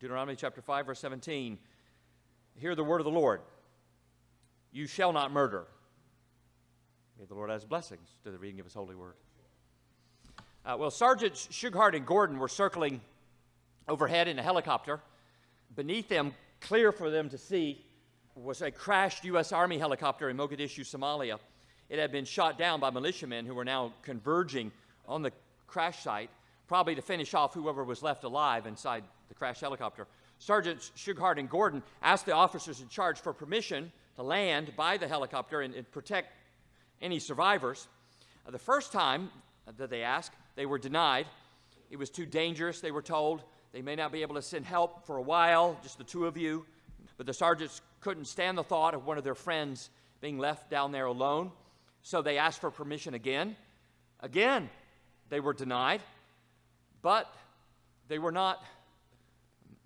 Deuteronomy chapter 5, verse 17. Hear the word of the Lord. You shall not murder. May the Lord add his blessings to the reading of his holy word. Sergeants Shughart and Gordon were circling overhead in a helicopter. Beneath them, clear for them to see, was a crashed U.S. Army helicopter in Mogadishu, Somalia. It had been shot down by militiamen who were now converging on the crash site, probably to finish off whoever was left alive inside the crashed helicopter. Sergeants Shughart and Gordon asked the officers in charge for permission to land by the helicopter and protect any survivors. The first time that they asked, they were denied. It was too dangerous, they were told. They may not be able to send help for a while, just the two of you. But the sergeants couldn't stand the thought of one of their friends being left down there alone. So they asked for permission again. Again, they were denied. But they were not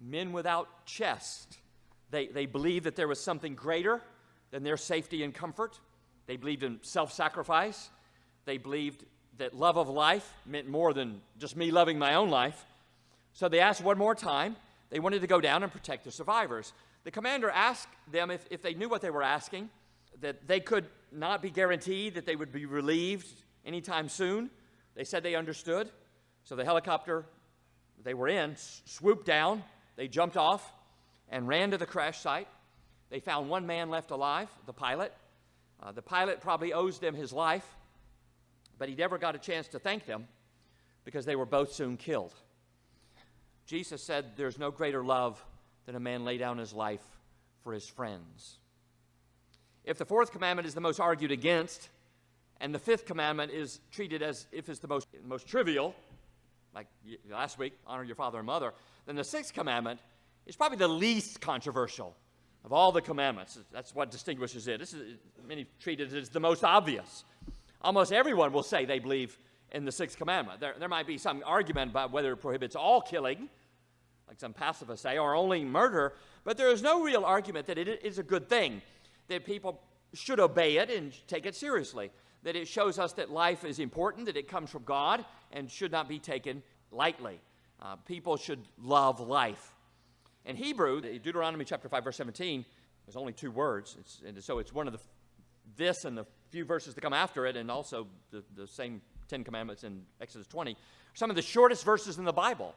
men without chest. They believed that there was something greater than their safety and comfort. They believed in self-sacrifice. They believed that love of life meant more than just me loving my own life. So they asked one more time. They wanted to go down and protect the survivors. The commander asked them if they knew what they were asking, that they could not be guaranteed that they would be relieved anytime soon. They said they understood. So the helicopter they were in swooped down. They jumped off and ran to the crash site. They found one man left alive, the pilot. The pilot probably owes them his life, but he never got a chance to thank them because they were both soon killed. Jesus said there's no greater love than a man lay down his life for his friends. If the fourth commandment is the most argued against, and the fifth commandment is treated as if it's the most trivial, like last week, honor your father and mother, then the sixth commandment is probably the least controversial of all the commandments. That's what distinguishes it. Many treat it as the most obvious. Almost everyone will say they believe in the sixth commandment. There might be some argument about whether it prohibits all killing, like some pacifists say, or only murder, but there is no real argument that it is a good thing, that people should obey it and take it seriously, that it shows us that life is important, that it comes from God and should not be taken lightly. People should love life. In Hebrew, Deuteronomy chapter 5, verse 17, there's only two words, so it's one of this and the few verses that come after it, and also the same Ten Commandments in Exodus 20, some of the shortest verses in the Bible.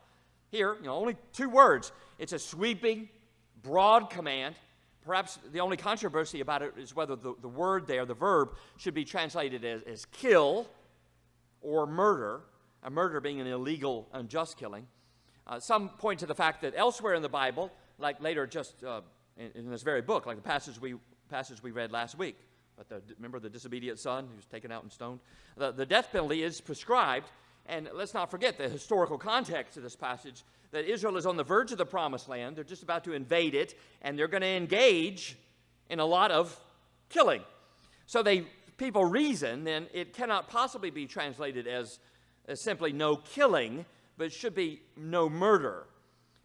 Here, only two words. It's a sweeping, broad command. Perhaps the only controversy about it is whether the word there, the verb, should be translated as kill or murder, a murder being an illegal, unjust killing. Some point to the fact that elsewhere in the Bible, like later just in this very book, like the passage we read last week, but remember the disobedient son who was taken out and stoned? The death penalty is prescribed, and let's not forget the historical context of this passage, that Israel is on the verge of the promised land. They're just about to invade it, and they're going to engage in a lot of killing. So people reason, then it cannot possibly be translated as simply no killing, but it should be no murder.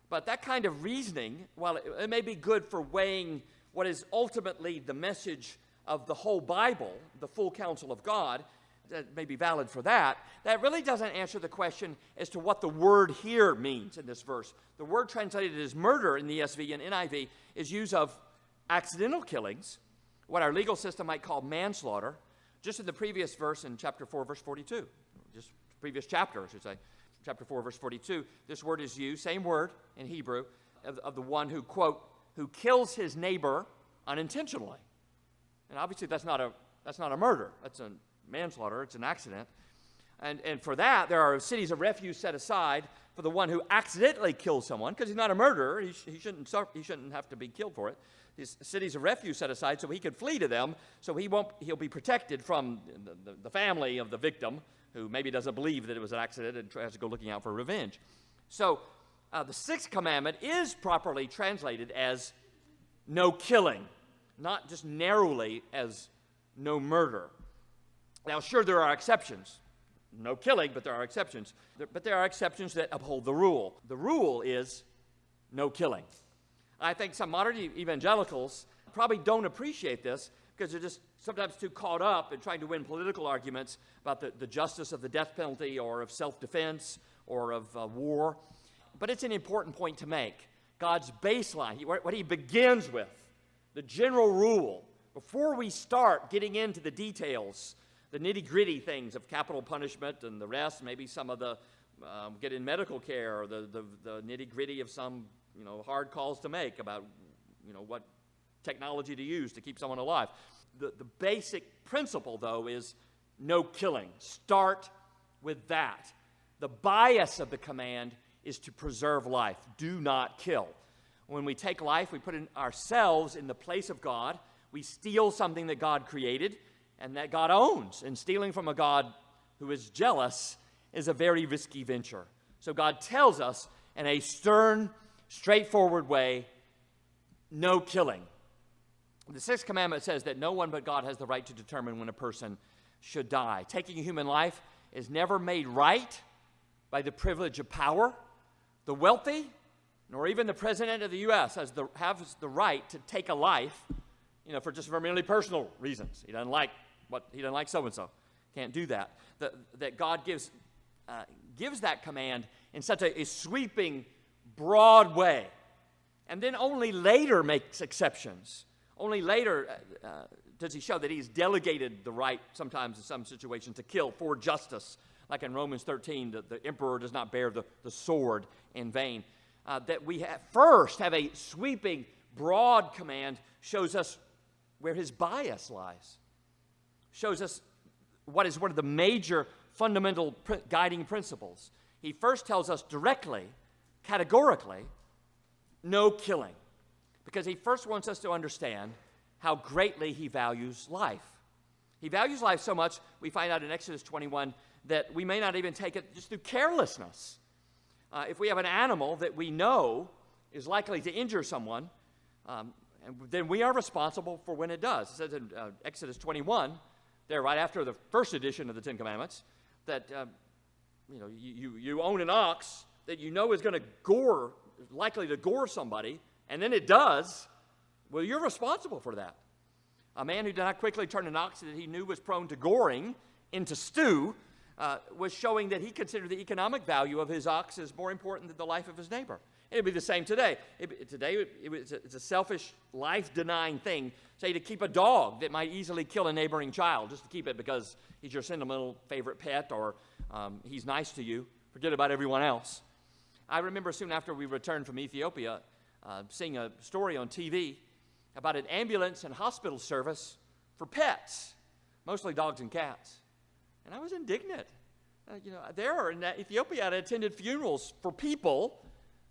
But that kind of reasoning, while it may be good for weighing what is ultimately the message of the whole Bible, the full counsel of God, that may be valid for that, that really doesn't answer the question as to what the word here means in this verse. The word translated as murder in the ESV and NIV is used of accidental killings, what our legal system might call manslaughter, just in the previous verse in chapter 4, verse 42. Just previous chapter, I should say. Chapter 4, verse 42, this word is used, same word in Hebrew, of the one who, quote, who kills his neighbor unintentionally. And obviously that's not a murder. That's a manslaughter. It's an accident. And for that, there are cities of refuge set aside for the one who accidentally kills someone, because he's not a murderer. He shouldn't have to be killed for it. These cities of refuge set aside so he can flee to them, so he'll be protected from the family of the victim, who maybe doesn't believe that it was an accident and tries to go looking out for revenge. So the sixth commandment is properly translated as no killing, not just narrowly as no murder. Now, sure, there are exceptions. No killing, but there are exceptions. But there are exceptions that uphold the rule. The rule is no killing. I think some modern evangelicals probably don't appreciate this because they're just sometimes too caught up in trying to win political arguments about the justice of the death penalty or of self-defense or of war. But it's an important point to make, God's baseline, what he begins with, the general rule, before we start getting into the details, the nitty-gritty things of capital punishment and the rest, maybe some of the get in medical care, or the nitty-gritty of some hard calls to make about what technology to use to keep someone alive. The basic principle, though, is no killing. Start with that. The bias of the command is to preserve life. Do not kill. When we take life, we put ourselves in the place of God. We steal something that God created and that God owns. And stealing from a God who is jealous is a very risky venture. So God tells us in a stern, straightforward way, no killing. The Sixth Commandment says that no one but God has the right to determine when a person should die. Taking a human life is never made right by the privilege of power. The wealthy, nor even the president of the U.S. has the right to take a life, for merely personal reasons. He doesn't like so-and-so. Can't do that. That God gives that command in such a sweeping, broad way, and then only later makes exceptions. Only later does he show that he's delegated the right, sometimes in some situations, to kill for justice. Like in Romans 13, the emperor does not bear the sword in vain. That we first have a sweeping, broad command shows us where his bias lies. Shows us what is one of the major fundamental guiding principles. He first tells us directly, categorically, no killing. Because he first wants us to understand how greatly he values life. He values life so much, we find out in Exodus 21, that we may not even take it just through carelessness. If we have an animal that we know is likely to injure someone, and then we are responsible for when it does. It says in Exodus 21, there right after the first edition of the Ten Commandments, that you own an ox that you know is going to likely to gore somebody, and then it does, well, you're responsible for that. A man who did not quickly turn an ox that he knew was prone to goring into stew was showing that he considered the economic value of his ox as more important than the life of his neighbor. It would be the same today. It's a selfish, life-denying thing, say, to keep a dog that might easily kill a neighboring child, just to keep it because he's your sentimental favorite pet, or he's nice to you. Forget about everyone else. I remember soon after we returned from Ethiopia, seeing a story on TV about an ambulance and hospital service for pets, mostly dogs and cats. And I was indignant. There in Ethiopia, I attended funerals for people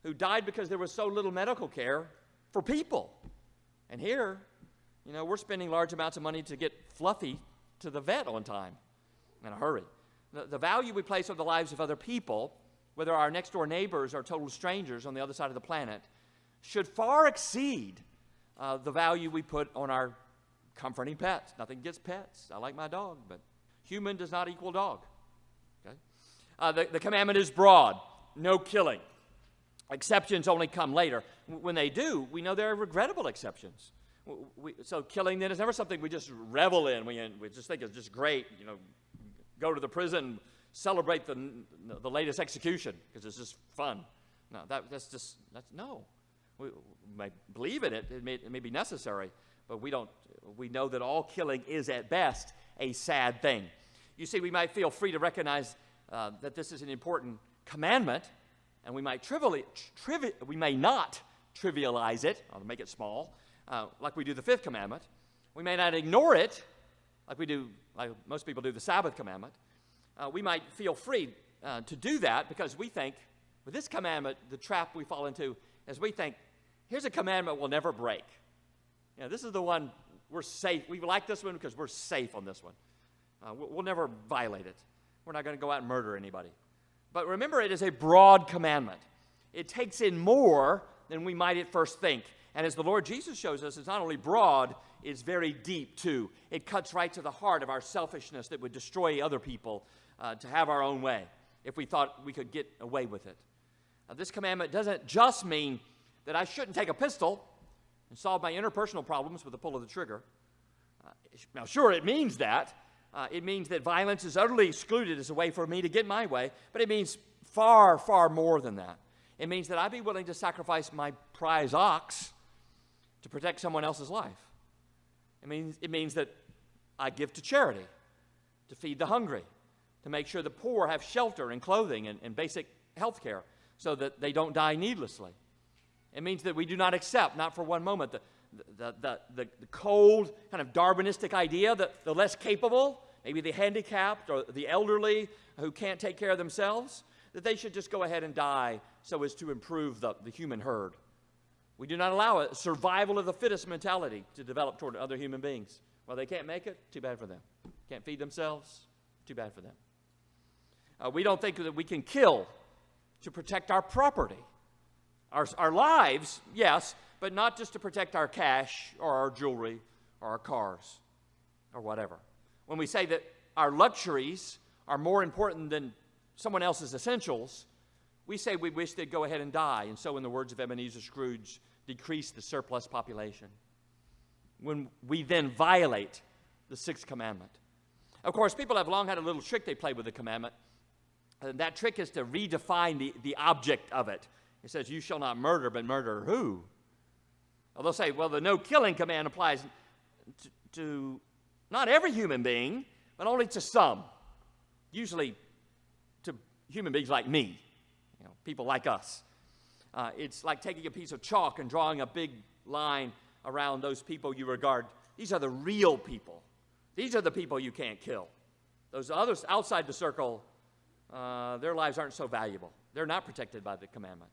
who died because there was so little medical care for people. And here, we're spending large amounts of money to get Fluffy to the vet on time, in a hurry. The value we place on the lives of other people, whether our next-door neighbors or total strangers on the other side of the planet, should far exceed the value we put on our comforting pets. Nothing against pets. I like my dog, but human does not equal dog. Okay? The commandment is broad. No killing. Exceptions only come later. When they do, we know there are regrettable exceptions. So killing then is never something we just revel in. We just think it's just great. Go to the prison, celebrate the latest execution because it's just fun. No, that's no. We may believe in it. It may be necessary, but we know that all killing is at best a sad thing. You see, we might feel free to recognize that this is an important commandment, and we might not trivialize it, or make it small, like we do the fifth commandment. We may not ignore it, like most people do the Sabbath commandment. We might feel free to do that because we think, with this commandment, the trap we fall into is we think, here's a commandment we'll never break. This is the one we're safe. We like this one because we're safe on this one. We'll never violate it. We're not going to go out and murder anybody. But remember, it is a broad commandment. It takes in more than we might at first think. And as the Lord Jesus shows us, it's not only broad, it's very deep too. It cuts right to the heart of our selfishness that would destroy other people to have our own way if we thought we could get away with it. This commandment doesn't just mean that I shouldn't take a pistol and solve my interpersonal problems with the pull of the trigger. Now, sure, it means that. It means that violence is utterly excluded as a way for me to get my way, but it means far, far more than that. It means that I be willing to sacrifice my prize ox to protect someone else's life. It means that I give to charity, to feed the hungry, to make sure the poor have shelter and clothing and basic health care so that they don't die needlessly. It means that we do not accept, not for one moment, the cold, kind of Darwinistic idea that the less capable, maybe the handicapped or the elderly who can't take care of themselves, that they should just go ahead and die so as to improve the human herd. We do not allow a survival of the fittest mentality to develop toward other human beings. Well, they can't make it, too bad for them. Can't feed themselves, too bad for them. We don't think that we can kill to protect our property. Our lives, yes, but not just to protect our cash or our jewelry or our cars or whatever. When we say that our luxuries are more important than someone else's essentials, we say we wish they'd go ahead and die, and so, in the words of Ebenezer Scrooge, decrease the surplus population. When we then violate the Sixth Commandment. Of course, people have long had a little trick they play with the commandment, and that trick is to redefine the object of it. It says, you shall not murder, but murder who? Well, they'll say, well, the no-killing command applies to not every human being, but only to some. Usually to human beings like me, people like us. It's like taking a piece of chalk and drawing a big line around those people you regard. These are the real people. These are the people you can't kill. Those others outside the circle, their lives aren't so valuable. They're not protected by the commandment.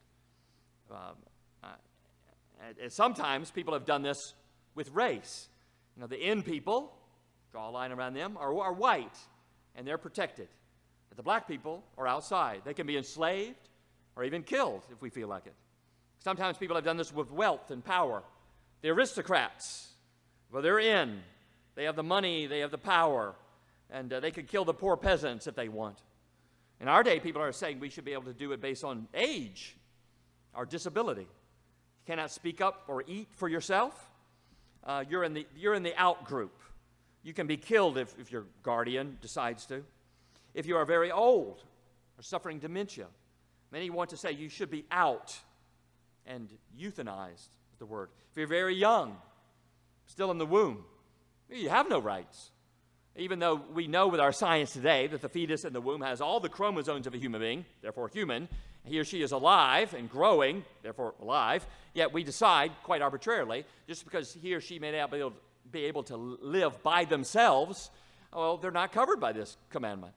And sometimes people have done this with race. The in people, draw a line around them, are white, and they're protected. But the black people are outside. They can be enslaved or even killed if we feel like it. Sometimes people have done this with wealth and power. The aristocrats, well, they're in. They have the money, they have the power, and they could kill the poor peasants if they want. In our day, people are saying we should be able to do it based on age or disability. You cannot speak up or eat for yourself. You're in the out group. You can be killed if your guardian decides to. If you are very old or suffering dementia, many want to say you should be out and euthanized is the word. If you're very young, still in the womb, you have no rights. Even though we know with our science today that the fetus in the womb has all the chromosomes of a human being, therefore human, he or she is alive and growing, therefore alive, yet we decide quite arbitrarily, just because he or she may not be able to live by themselves, well, they're not covered by this commandment.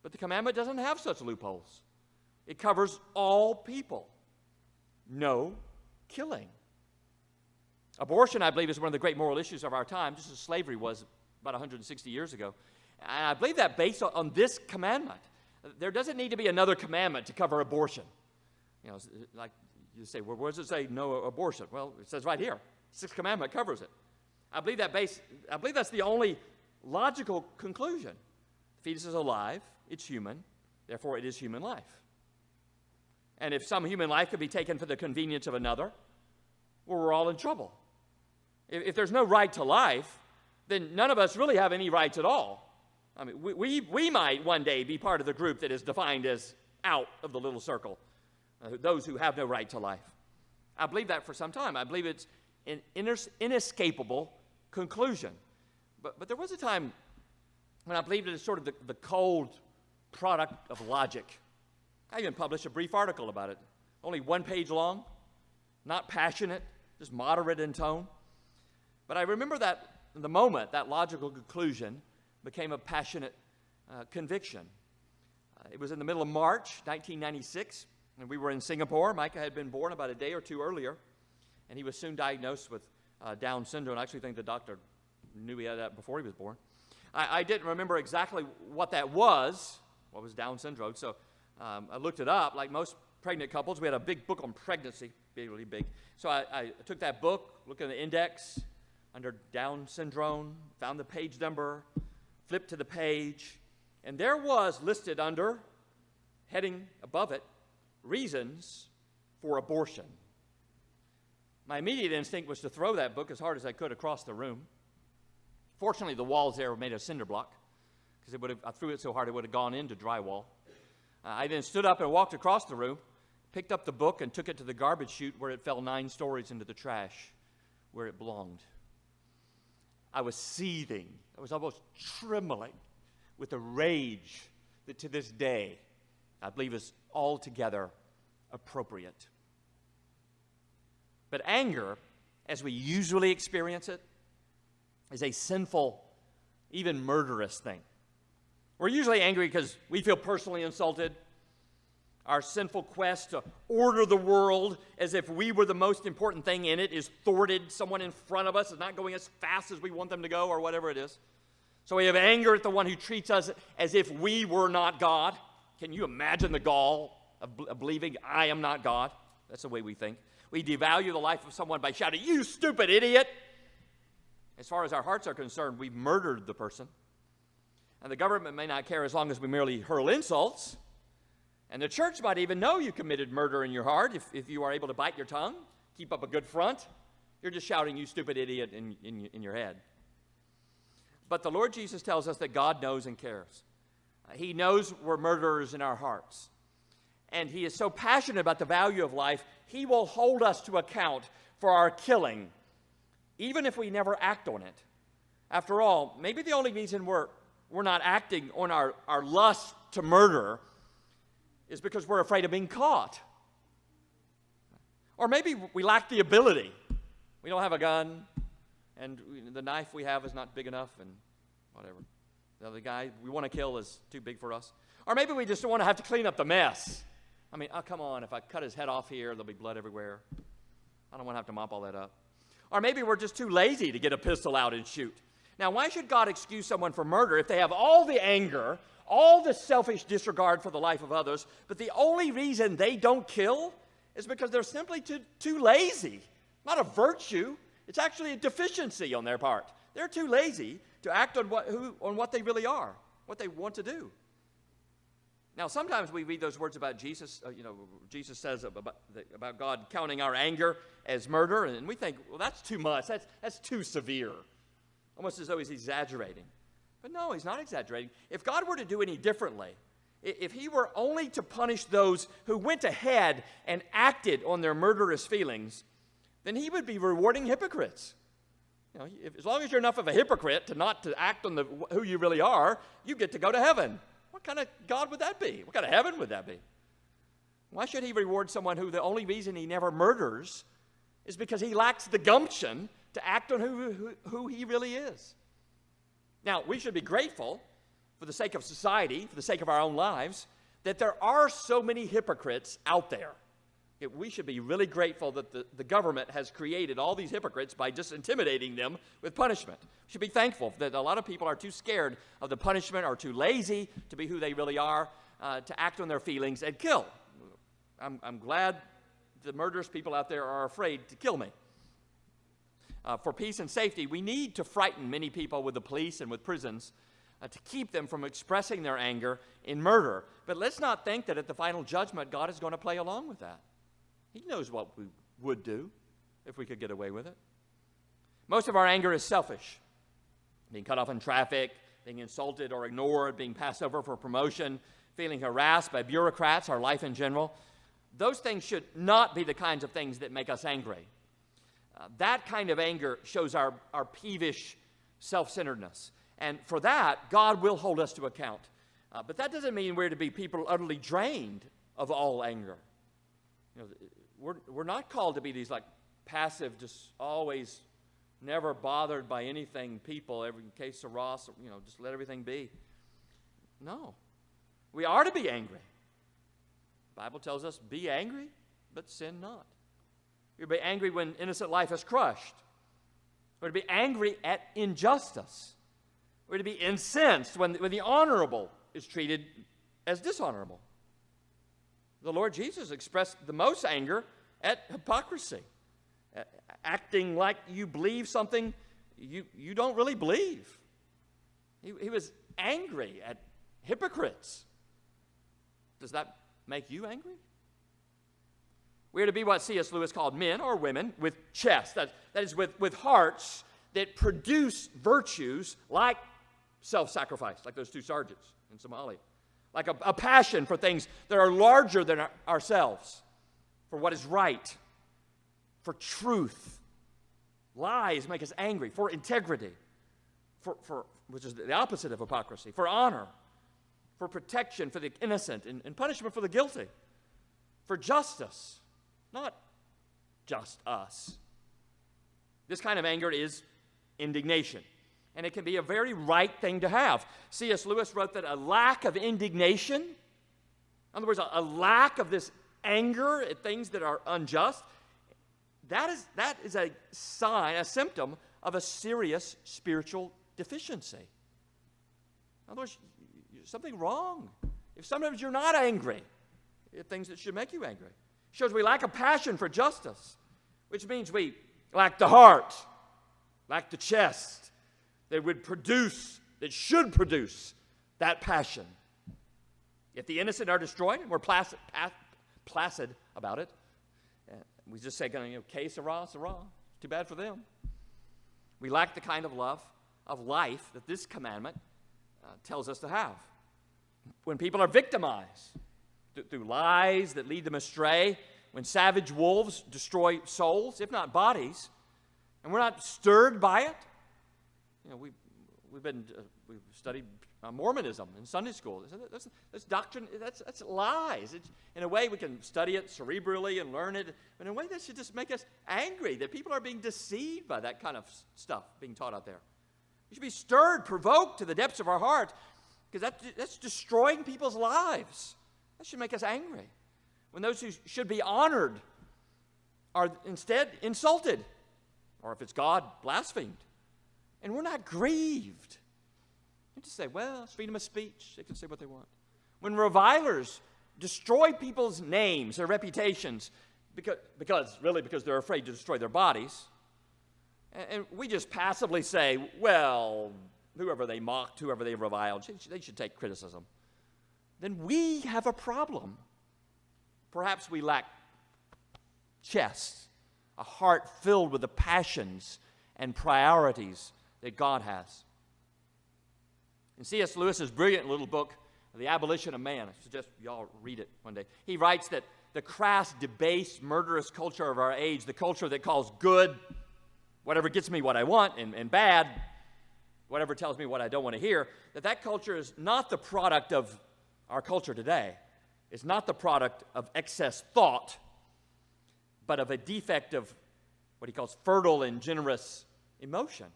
But the commandment doesn't have such loopholes. It covers all people. No killing. Abortion, I believe, is one of the great moral issues of our time, just as slavery was about 160 years ago. And I believe that based on this commandment. There doesn't need to be another commandment to cover abortion. Like you say, well, where does it say no abortion? Well, it says right here. Sixth Commandment covers it. I believe that's the only logical conclusion. The fetus is alive, it's human, therefore it is human life. And if some human life could be taken for the convenience of another, well, we're all in trouble. If there's no right to life, then none of us really have any rights at all. I mean, we might one day be part of the group that is defined as out of the little circle, those who have no right to life. I believe that for some time. I believe it's an inescapable conclusion. But there was a time when I believed it is sort of the cold product of logic. I even published a brief article about it, only 1 page long, not passionate, just moderate in tone. But I remember that in the moment, that logical conclusion became a passionate conviction. It was in the middle of March 1996, and we were in Singapore. Micah had been born about a day or two earlier, and he was soon diagnosed with Down syndrome. I actually think the doctor knew he had that before he was born. I didn't remember exactly what was Down syndrome, so I looked it up. Like most pregnant couples, we had a big book on pregnancy, really big. So I took that book, looked at the index under Down syndrome, found the page number, flipped to the page, and there was listed under, heading above it, reasons for abortion. My immediate instinct was to throw that book as hard as I could across the room. Fortunately, the walls there were made of cinder block, because I threw it so hard it would have gone into drywall. I then stood up and walked across the room, picked up the book and took it to the garbage chute where it fell 9 stories into the trash where it belonged. I was seething. I was almost trembling with a rage that to this day I believe is altogether appropriate. But anger, as we usually experience it, is a sinful, even murderous thing. We're usually angry because we feel personally insulted. Our sinful quest to order the world as if we were the most important thing in it is thwarted. Someone in front of us is not going as fast as we want them to go, or whatever it is. So we have anger at the one who treats us as if we were not God. Can you imagine the gall of believing I am not God? That's the way we think. We devalue the life of someone by shouting, "You stupid idiot!" As far as our hearts are concerned, we've murdered the person. And the government may not care as long as we merely hurl insults. And the church might even know you committed murder in your heart if you are able to bite your tongue, keep up a good front. You're just shouting, "You stupid idiot," in your head. But the Lord Jesus tells us that God knows and cares. He knows we're murderers in our hearts. And He is so passionate about the value of life, He will hold us to account for our killing, even if we never act on it. After all, maybe the only reason we're not acting on our lust to murder is because we're afraid of being caught. Or maybe we lack the ability. We don't have a gun, and the knife we have is not big enough, and whatever. The other guy we want to kill is too big for us. Or maybe we just don't want to have to clean up the mess. I mean, oh, come on, if I cut his head off here, there'll be blood everywhere. I don't want to have to mop all that up. Or maybe we're just too lazy to get a pistol out and shoot. Now, why should God excuse someone for murder if they have all the anger, all the selfish disregard for the life of others, but the only reason they don't kill is because they're simply too lazy? Not a virtue. It's actually a deficiency on their part. They're too lazy to act on what they really are, what they want to do. Now, sometimes we read those words about Jesus. Jesus says about God counting our anger as murder, and we think, well, that's too much. That's too severe. Almost as though He's exaggerating. But no, He's not exaggerating. If God were to do any differently, if He were only to punish those who went ahead and acted on their murderous feelings, then He would be rewarding hypocrites. As long as you're enough of a hypocrite to act on who you really are, you get to go to heaven. What kind of God would that be? What kind of heaven would that be? Why should He reward someone who the only reason he never murders is because he lacks the gumption to act on who he really is? Now, we should be grateful for the sake of society, for the sake of our own lives, that there are so many hypocrites out there. We should be really grateful that the government has created all these hypocrites by just intimidating them with punishment. We should be thankful that a lot of people are too scared of the punishment or too lazy to be who they really are, to act on their feelings and kill. I'm glad the murderous people out there are afraid to kill me. For peace and safety, we need to frighten many people with the police and with prisons to keep them from expressing their anger in murder. But let's not think that at the final judgment, God is going to play along with that. He knows what we would do if we could get away with it. Most of our anger is selfish. Being cut off in traffic, being insulted or ignored, being passed over for promotion, feeling harassed by bureaucrats, our life in general. Those things should not be the kinds of things that make us angry. That kind of anger shows our peevish self-centeredness. And for that, God will hold us to account. But that doesn't mean we're to be people utterly drained of all anger. We're not called to be these passive, just always never bothered by anything people, every case of Ross, just let everything be. No. We are to be angry. The Bible tells us, be angry, but sin not. We're to be angry when innocent life is crushed. We're to be angry at injustice. We're to be incensed when the honorable is treated as dishonorable. The Lord Jesus expressed the most anger at hypocrisy, acting like you believe something you don't really believe. He was angry at hypocrites. Does that make you angry? We are to be what C.S. Lewis called men or women with chests, that is with hearts that produce virtues like self-sacrifice, like those 2 sergeants in Somalia. Like a passion for things that are larger than ourselves. for what is right, for truth. Lies make us angry, for integrity, for which is the opposite of hypocrisy, for honor, for protection for the innocent, and punishment for the guilty, for justice, not just us. This kind of anger is indignation, and it can be a very right thing to have. C.S. Lewis wrote that a lack of indignation, in other words, a lack of this anger at things that are unjust, that is a sign, a symptom of a serious spiritual deficiency. In other words, something wrong. If sometimes you're not angry at things that should make you angry. It shows we lack a passion for justice, which means we lack the heart, lack the chest that should produce that passion. If the innocent are destroyed, we're placid about it. We just say, "Que sera, sera." Too bad for them. We lack the kind of love of life that this commandment tells us to have. When people are victimized through lies that lead them astray, when savage wolves destroy souls, if not bodies, and we're not stirred by it. We've studied Mormonism in Sunday school. That's doctrine. That's lies. In a way, we can study it cerebrally and learn it. But in a way, that should just make us angry that people are being deceived by that kind of stuff being taught out there. We should be stirred, provoked to the depths of our heart, because that's destroying people's lives. That should make us angry. When those who should be honored are instead insulted, or if it's God, blasphemed. And we're not grieved. You just say, well, it's freedom of speech. They can say what they want. When revilers destroy people's names, their reputations, because they're afraid to destroy their bodies, and we just passively say, well, whoever they mocked, whoever they reviled, they should take criticism, then we have a problem. Perhaps we lack chest, a heart filled with the passions and priorities that God has. In C.S. Lewis's brilliant little book, The Abolition of Man, I suggest y'all read it one day, he writes that the crass, debased, murderous culture of our age, the culture that calls good whatever gets me what I want, and bad whatever tells me what I don't want to hear, that culture is not the product of our culture today. It's not the product of excess thought, but of a defect of what he calls fertile and generous emotion,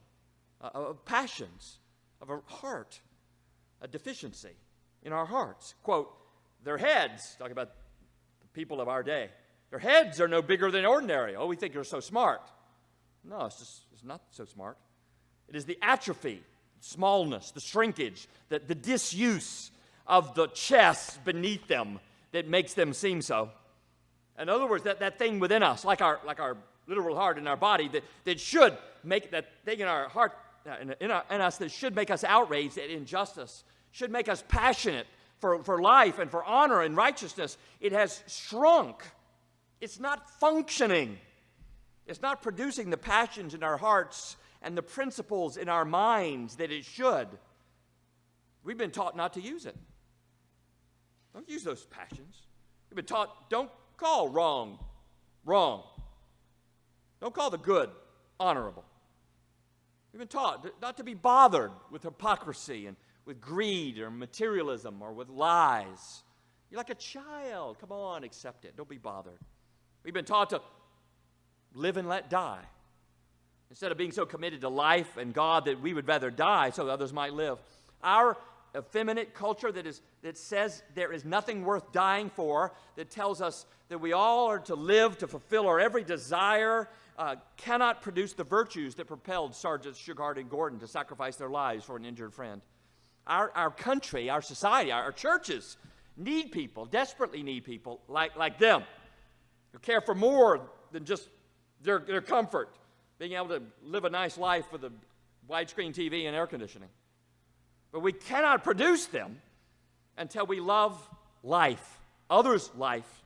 of passions, of a heart, a deficiency in our hearts. Quote, their heads, talking about the people of our day, their heads are no bigger than ordinary. Oh, we think they're so smart. No, it's not so smart. It is the atrophy, smallness, the shrinkage, the disuse of the chest beneath them that makes them seem so. In other words, that thing within us, like our literal heart in our body, that should make that thing in our heart, in us, that should make us outraged at injustice, should make us passionate for life and for honor and righteousness. It has shrunk. It's not functioning. It's not producing the passions in our hearts and the principles in our minds that it should. We've been taught not to use it. Don't use those passions. We've been taught, don't call wrong, wrong. Don't call the good honorable. We've been taught not to be bothered with hypocrisy and with greed or materialism or with lies. You're like a child. Come on, accept it. Don't be bothered. We've been taught to live and let die. Instead of being so committed to life and God that we would rather die so that others might live. Our effeminate culture that says there is nothing worth dying for, that tells us that we all are to live to fulfill our every desire, cannot produce the virtues that propelled Sergeants Shughart and Gordon to sacrifice their lives for an injured friend. Our country, our society, our churches need people, desperately need people like them, who care for more than just their comfort, being able to live a nice life with a widescreen TV and air conditioning. But we cannot produce them until we love life, others' life,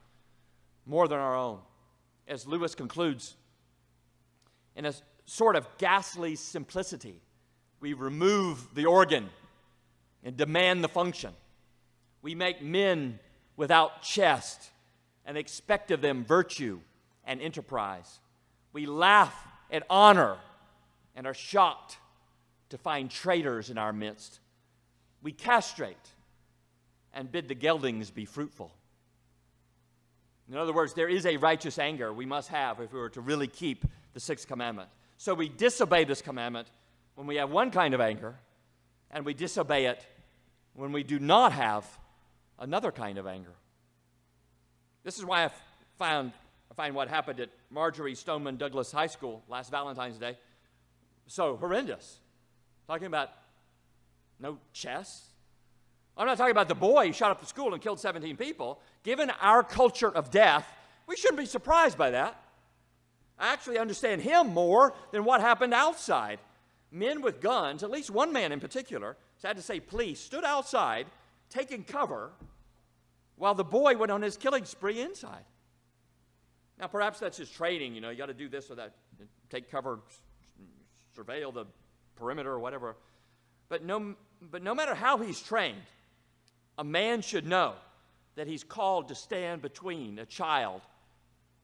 more than our own. As Lewis concludes, in a sort of ghastly simplicity, we remove the organ and demand the function. We make men without chest and expect of them virtue and enterprise. We laugh at honor and are shocked to find traitors in our midst. We castrate and bid the geldings be fruitful. In other words, there is a righteous anger we must have if we were to really keep the Sixth Commandment. So we disobey this commandment when we have one kind of anger, and we disobey it when we do not have another kind of anger. This is why I find what happened at Marjorie Stoneman Douglas High School last Valentine's Day so horrendous. Talking about no chess. I'm not talking about the boy who shot up the school and killed 17 people. Given our culture of death, we shouldn't be surprised by that. I actually understand him more than what happened outside. Men with guns, at least one man in particular, sad to say police, stood outside taking cover while the boy went on his killing spree inside. Now, perhaps that's his training. You got to do this or that, take cover, surveil the perimeter or whatever. But no matter how he's trained, a man should know that he's called to stand between a child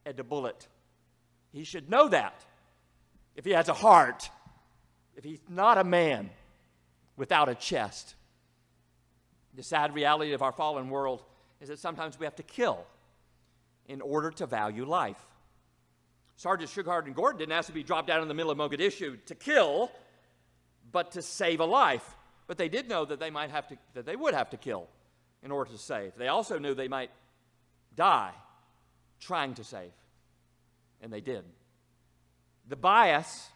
and a bullet. He should know that if he has a heart, if he's not a man without a chest. The sad reality of our fallen world is that sometimes we have to kill in order to value life. Sergeant Shughart and Gordon didn't ask to be dropped down in the middle of Mogadishu to kill, but to save a life. But they did know that they would have to kill in order to save. They also knew they might die trying to save, and they did. The bias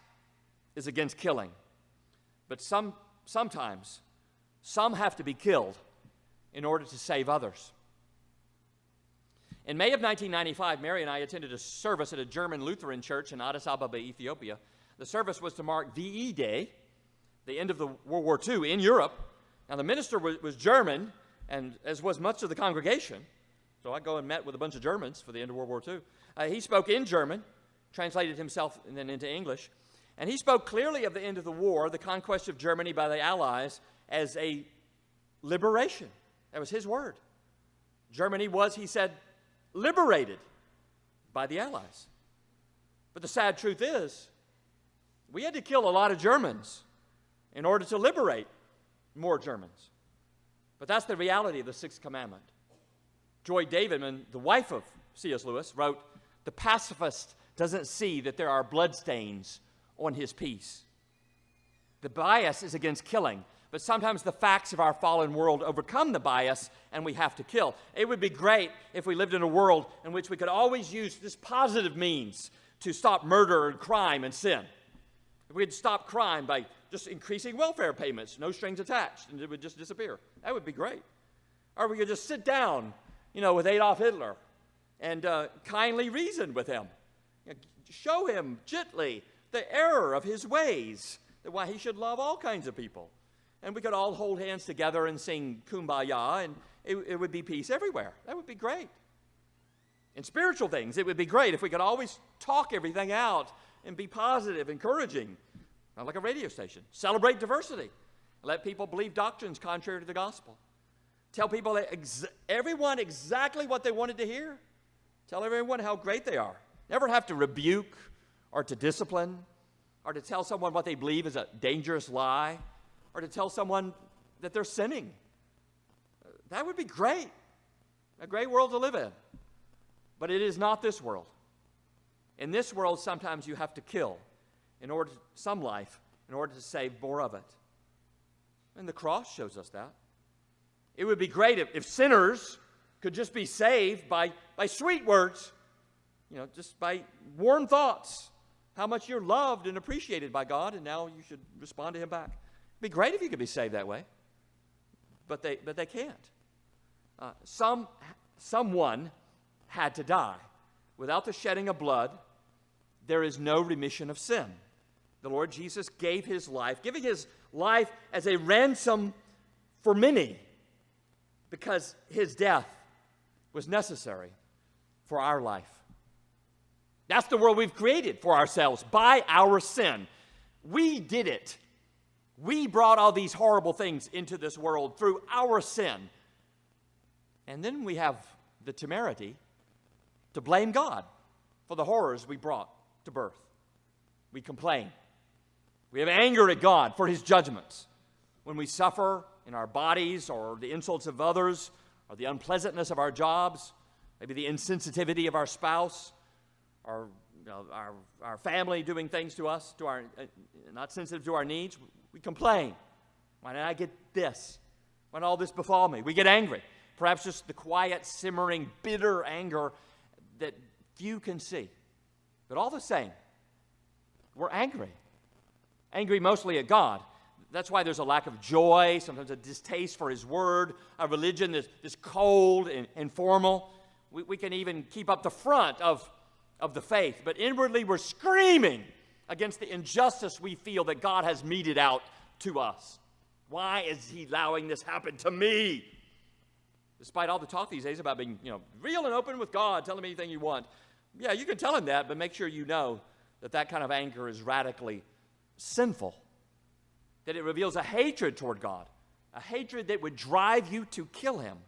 is against killing, but sometimes some have to be killed in order to save others. In May of 1995, Mary and I attended a service at a German Lutheran church in Addis Ababa, Ethiopia. The service was to mark VE Day, the end of the World War II in Europe. Now, the minister was German, and as was much of the congregation. So I go and met with a bunch of Germans for the end of World War II. He spoke in German, translated himself and then into English, and he spoke clearly of the end of the war, the conquest of Germany by the Allies, as a liberation. That was his word. Germany was, he said, liberated by the Allies. But the sad truth is, we had to kill a lot of Germans in order to liberate more Germans. But that's the reality of the Sixth Commandment. Joy Davidman, the wife of C.S. Lewis, wrote, "The pacifist doesn't see that there are bloodstains on his peace." The bias is against killing, but sometimes the facts of our fallen world overcome the bias and we have to kill. It would be great if we lived in a world in which we could always use this positive means to stop murder and crime and sin. If we could stop crime by just increasing welfare payments, no strings attached, and it would just disappear. That would be great. Or we could just sit down, with Adolf Hitler and kindly reason with him. Show him gently the error of his ways, that why he should love all kinds of people. And we could all hold hands together and sing Kumbaya, and it would be peace everywhere. That would be great. In spiritual things, it would be great if we could always talk everything out and be positive, encouraging, not like a radio station. Celebrate diversity. Let people believe doctrines contrary to the gospel. Tell people everyone exactly what they wanted to hear. Tell everyone how great they are. Never have to rebuke or to discipline or to tell someone what they believe is a dangerous lie or to tell someone that they're sinning. That would be great. A great world to live in. But it is not this world. In this world, sometimes you have to kill some life in order to save more of it. And the cross shows us that. It would be great if sinners could just be saved by sweet words, just by warm thoughts, how much you're loved and appreciated by God, and now you should respond to him back. It'd be great if you could be saved that way, but they can't. Someone had to die. Without the shedding of blood, there is no remission of sin. The Lord Jesus gave his life, giving his life as a ransom for many, because his death was necessary for our life. That's the world we've created for ourselves by our sin. We did it. We brought all these horrible things into this world through our sin. And then we have the temerity to blame God for the horrors we brought to birth. We complain. We have anger at God for his judgments. When we suffer in our bodies or the insults of others or the unpleasantness of our jobs, maybe the insensitivity of our spouse or our family doing things to us, not sensitive to our needs, we complain. Why did I get this? Why did all this befall me? We get angry. Perhaps just the quiet, simmering, bitter anger that few can see. But all the same, we're angry. Angry mostly at God. That's why there's a lack of joy, sometimes a distaste for his word, a religion that's cold and formal. We can even keep up the front of the faith, but inwardly we're screaming against the injustice we feel that God has meted out to us. Why is he allowing this happen to me? Despite all the talk these days about being, real and open with God, tell him anything you want. Yeah, you can tell him that, but make sure you know that kind of anger is radically sinful. That it reveals a hatred toward God, a hatred that would drive you to kill him.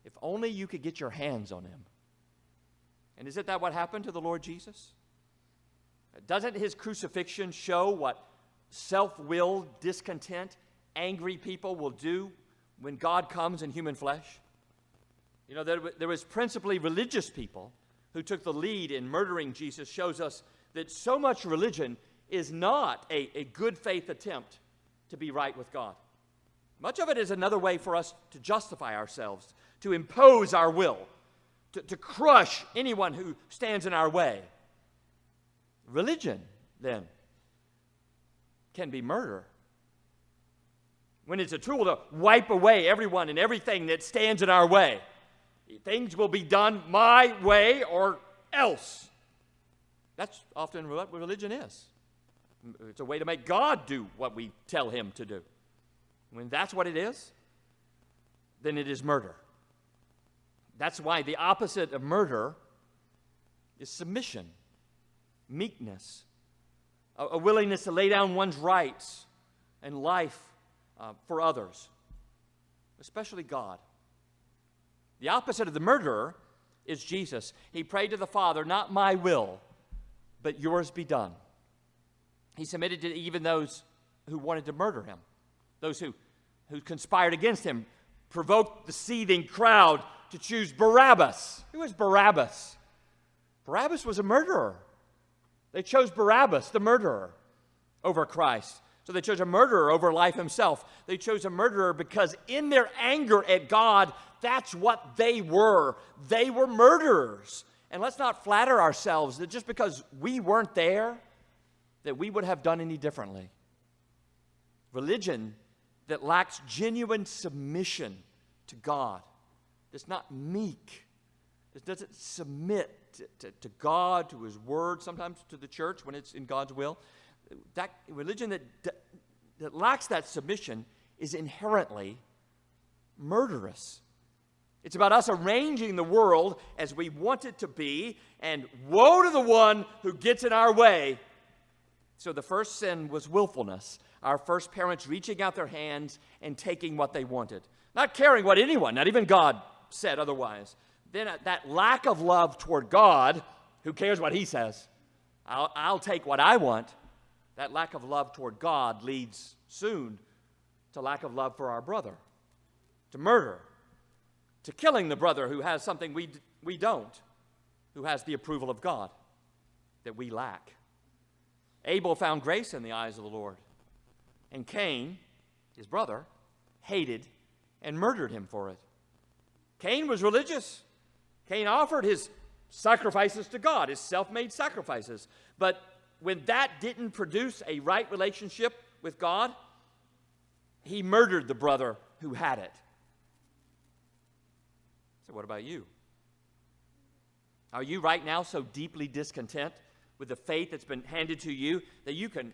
If only you could get your hands on him. And isn't that what happened to the Lord Jesus? Doesn't his crucifixion show what self-willed, discontent, angry people will do when God comes in human flesh? There was principally religious people who took the lead in murdering Jesus. Shows us that so much religion is not a good faith attempt to be right with God. Much of it is another way for us to justify ourselves, to impose our will, to crush anyone who stands in our way. Religion, then, can be murder. When it's a tool to wipe away everyone and everything that stands in our way. Things will be done my way or else. That's often what religion is. It's a way to make God do what we tell him to do. When that's what it is, then it is murder. That's why the opposite of murder is submission, meekness, a willingness to lay down one's rights and life for others, especially God. The opposite of the murderer is Jesus. He prayed to the Father, not my will, but yours be done. He submitted to even those who wanted to murder him, those who conspired against him, provoked the seething crowd to choose Barabbas. Who was Barabbas? Barabbas was a murderer. They chose Barabbas, the murderer, over Christ. So they chose a murderer over life himself. They chose a murderer because in their anger at God, that's what they were. They were murderers. And let's not flatter ourselves that just because we weren't there, that we would have done any differently. Religion that lacks genuine submission to God, that's not meek, that doesn't submit to God, to his word, sometimes to the church when it's in God's will. That religion that lacks that submission is inherently murderous. It's about us arranging the world as we want it to be, and woe to the one who gets in our way. So the first sin was willfulness. Our first parents reaching out their hands and taking what they wanted. Not caring what anyone, not even God, said otherwise. Then that lack of love toward God, who cares what he says? I'll take what I want. That lack of love toward God leads soon to lack of love for our brother, to murder, to killing the brother who has something we don't, who has the approval of God that we lack. Abel found grace in the eyes of the Lord, and Cain, his brother, hated and murdered him for it. Cain was religious. Cain offered his sacrifices to God, his self-made sacrifices. But when that didn't produce a right relationship with God, he murdered the brother who had it. So what about you? Are you right now so deeply discontent with the faith that's been handed to you that you can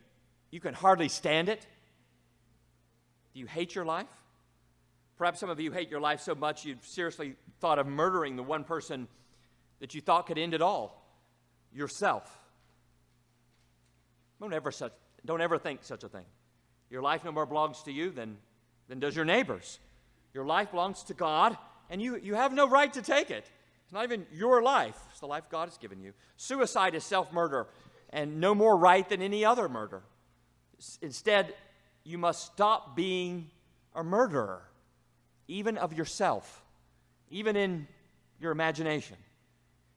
hardly stand it? Do you hate your life? Perhaps some of you hate your life so much you've seriously thought of murdering the one person that you thought could end it all, yourself. Don't ever think such a thing. Your life no more belongs to you than does your neighbor's. Your life belongs to God, and you have no right to take it. It's not even your life. It's the life God has given you. Suicide is self-murder and no more right than any other murder. Instead, you must stop being a murderer, even of yourself, even in your imagination.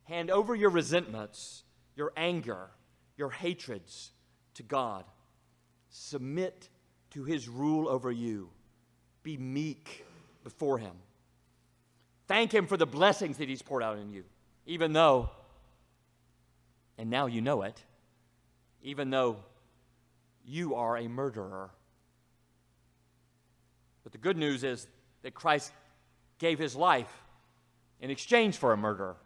Hand over your resentments, your anger, your hatreds to God. Submit to His rule over you. Be meek before Him. Thank Him for the blessings that He's poured out on you, even though, and now you know it, even though you are a murderer. But the good news is that Christ gave His life in exchange for a murderer.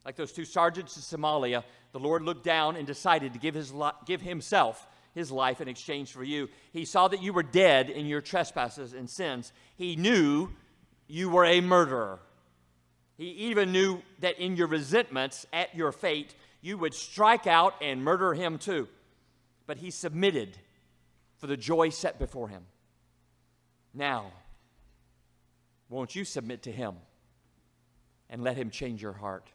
Like those two sergeants in Somalia, the Lord looked down and decided to give Himself His life in exchange for you. He saw that you were dead in your trespasses and sins. He knew you were a murderer. He even knew that in your resentments at your fate, you would strike out and murder Him too. But He submitted for the joy set before Him. Now, won't you submit to Him and let Him change your heart?